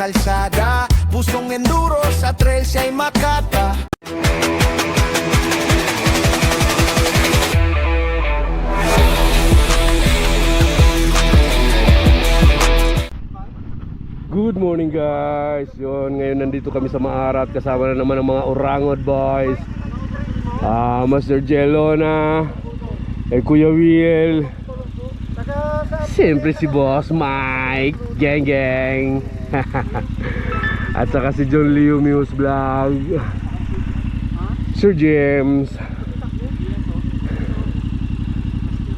kalsada. Pusong enduro sa trail siya'y makata. Good morning guys. Yun, ngayon nandito kami sa Maarat. Kasama na naman ang mga Orangod boys. Master Jello na, Kuya Will, siyempre si Boss Mike, gang gang. At saka si John Leo Muse Vlog, Sir James,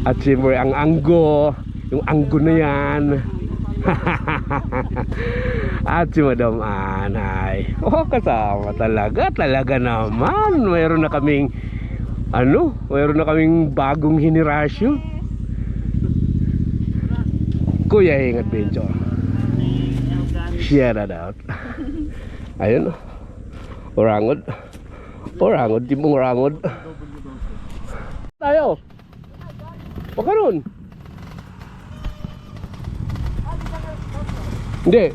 at siyempre ang Anggo, yung Anggo na yan. At si Madam Anay. Oh, kasama talaga naman. Mayroon na kaming bagong henerasyon. Kuya Hing Adventure. Share that out. Ayun. Orangod, timong Orangod. Tayo. Pagkaroon. Hindi.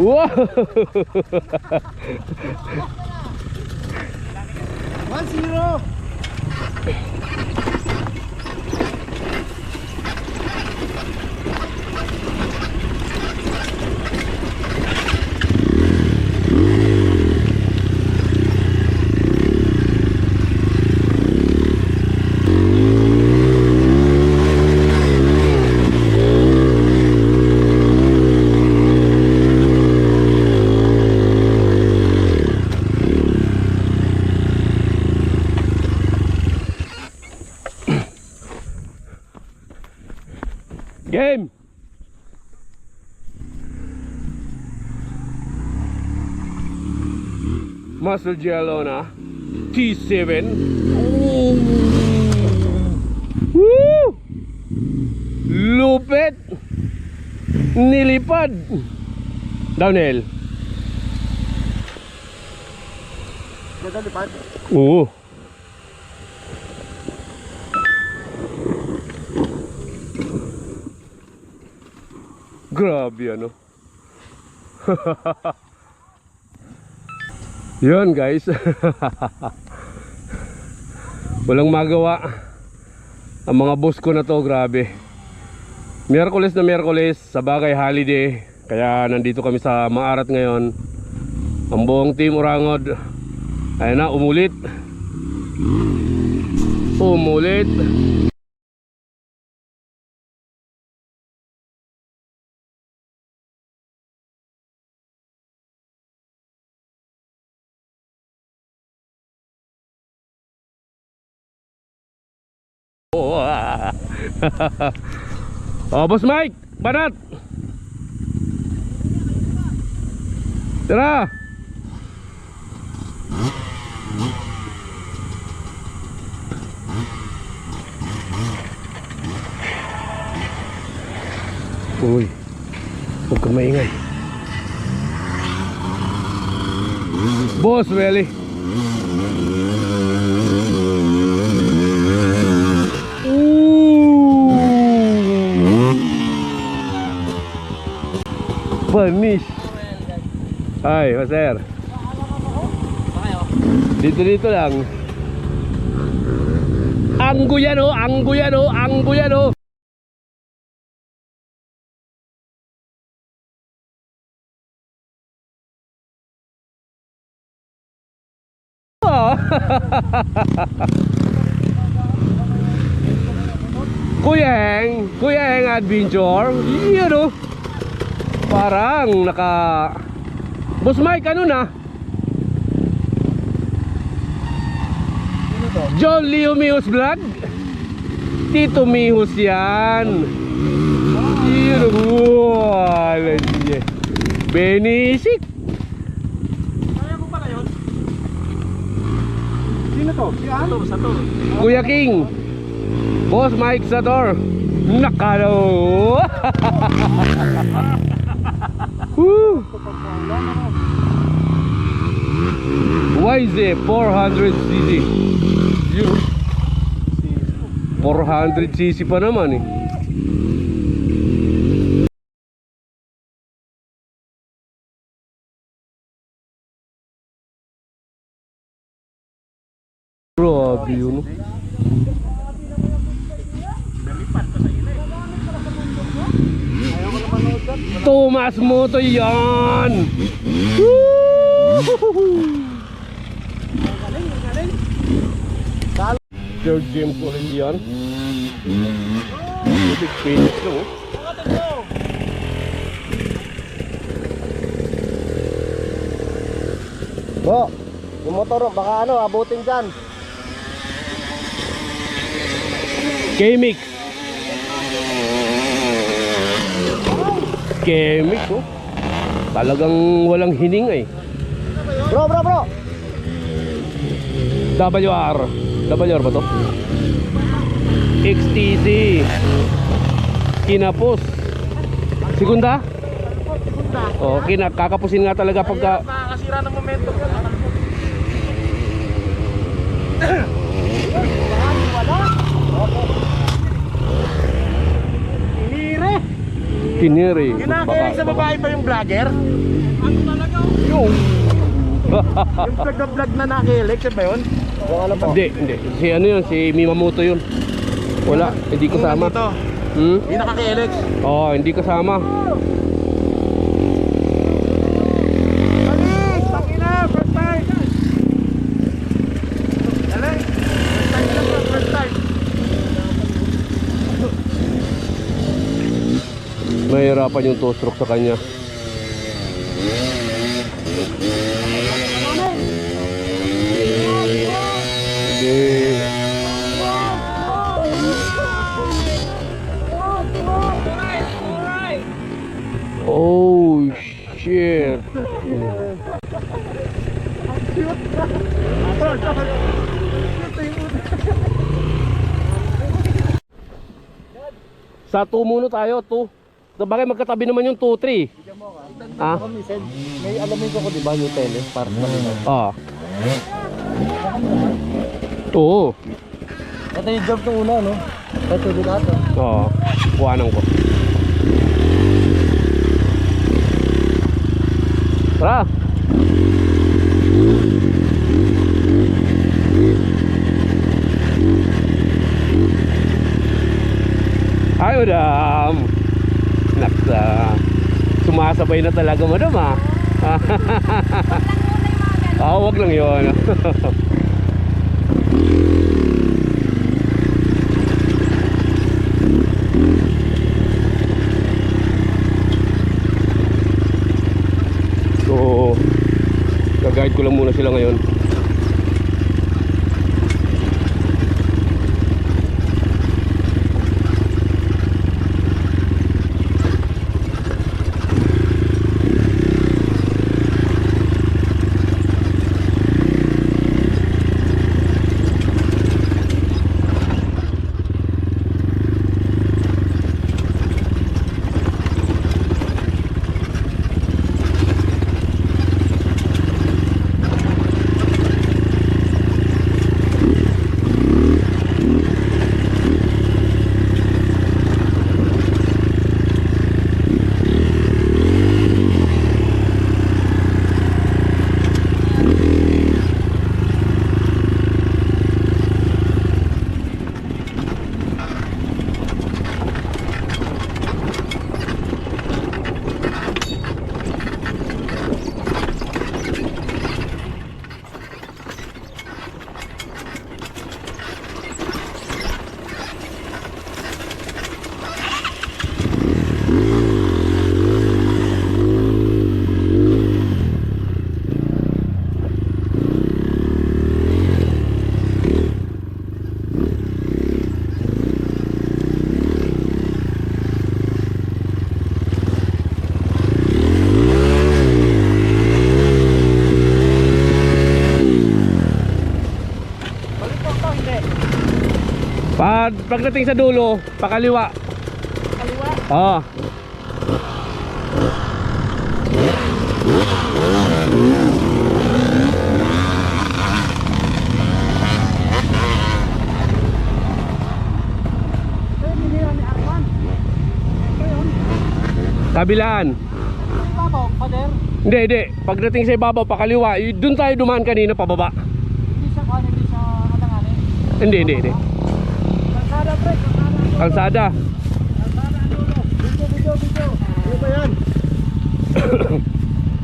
Wow. 1-0. Game. Master Jello na T7. Woo! Lupit. Nilipad. Downhill. Ganda lipad. Oo. Grabe ano. Yun guys. Walang magawa ang mga boss ko na to, grabe. Miyerkules na Miyerkules, sa bagay holiday. Kaya nandito kami sa Maarat ngayon. Ang buong team Orangod. Ayun na, umulit. Umulit. Oh, Boss Mike, banat. Tara. Uy, huwag kang maingay. Boss, really? Punish. Ay, master. Dito lang. Anggo yan oh, anggo yan oh, anggo yan oh. Kuya Heng Adventure. Yun oh. Parang naka Boss Mike, ano na? John Leo Mihos Vlog. Tito Mihos yan. Yun oh. Benisik. Kaya ko pala yun. Sino to? Si Ano? Sator. Kuya King. Boss Mike Sator. Nakalo. Woo! YZ 400cc. Yun. 400cc pa naman eh. Grabe yun. Thomas Moto yan. George James ulit yan. Big finish no. Bo, yung motor baka abutin dyan. K-Mix. K-Mix oh. Talagang walang hininga eh. Bro. WR ba to? XTC. Kinapos. Segunda? Oh, kakapusin nga talaga pagka Nakakasira ng momentum yan. kiniri. Kinakilig sa babae pa yung vlogger? Ano talaga? Yung vlog na nakilig, siya ba yun? Hindi. Si ano yun, si Mimamoto yun. Wala, hindi kasama. Hindi nakakilig. Oh, hindi kasama. Alis! Pakina! First time! Alis! First time! Mahirapan yung two stroke sa kanya. Hindi. Oh shit. Sa 2 muna tayo, 2. Bagay magkatabi naman yung 2-3. Ah? May alamin ko diba yung tele? Para Ah. Oo. ito yung job ng una, no? Ito yung lahat, Oo. Kuhanan ko. Tara. Ay, madam. Naksa. Sumasabay na talaga, madam, ah. Wag lang yun. So, gag-guide ko lang muna sila ngayon. Pagdating sa dulo, pakaliwa. Pakaliwa? Oo. Kabilaan. Babaw, pader. Hindi. Pagdating sa ibabaw, pakaliwa. Doon tayo dumaan kanina, pababa. Hindi siya kuhan, hindi siya alanganin. Hindi. Kalsada, pre. Kalsada. Kalsada, ano. Video. Ano ba yan?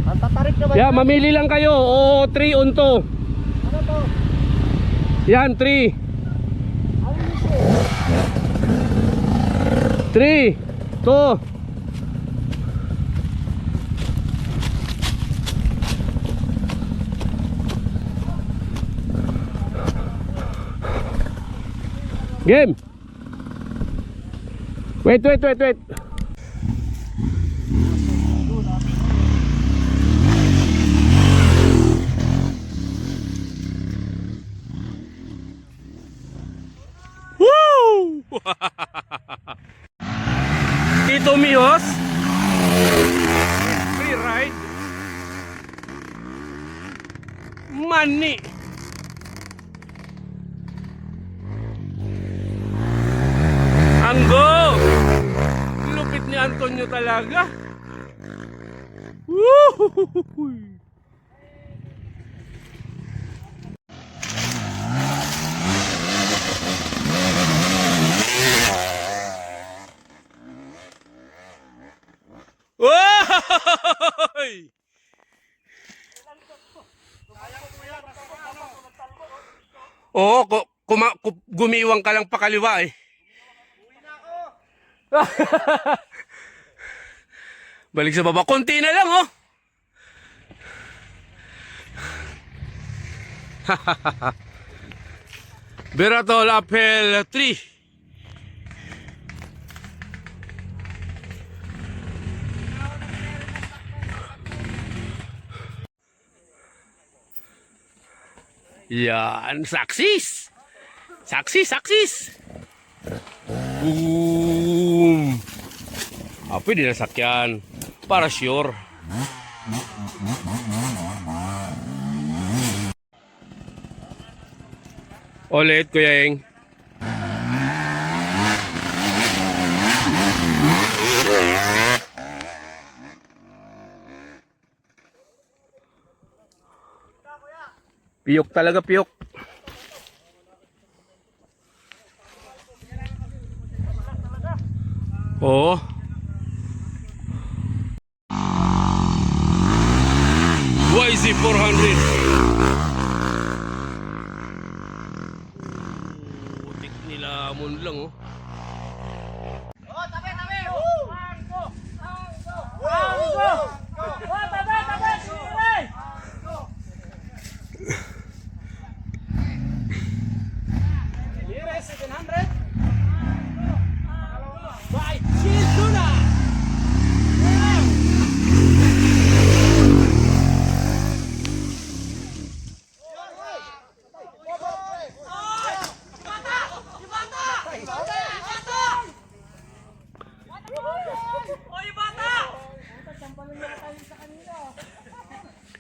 Ang tatarik na ba Yeah, mamili lang kayo. O 3 on 2. Ano to? Yan, 3. Ano yun siya? 3, 2. Game. Wait. Woo! Tito Mios. Free ride. Money. Anggo! Lupit ni Antonio talaga. Woo! Oy! Oo, gumiwang ka lang pakaliwa eh. Balik sa baba. Konti na lang, oh. Beratol uphill 3. Yan, saksis. Boom. Pwede na sakyan. Para sure. Ulit, Kuya Eng. Piyok talaga, piyok. Oo. YZ400. Putik nila mo lang, oh.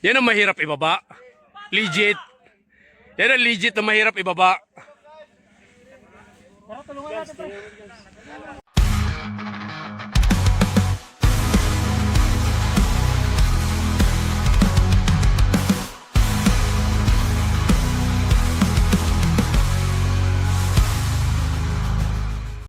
Yan ang mahirap ibaba. Legit. Yan ang legit na mahirap ibaba. Tara, tulungan natin, pre.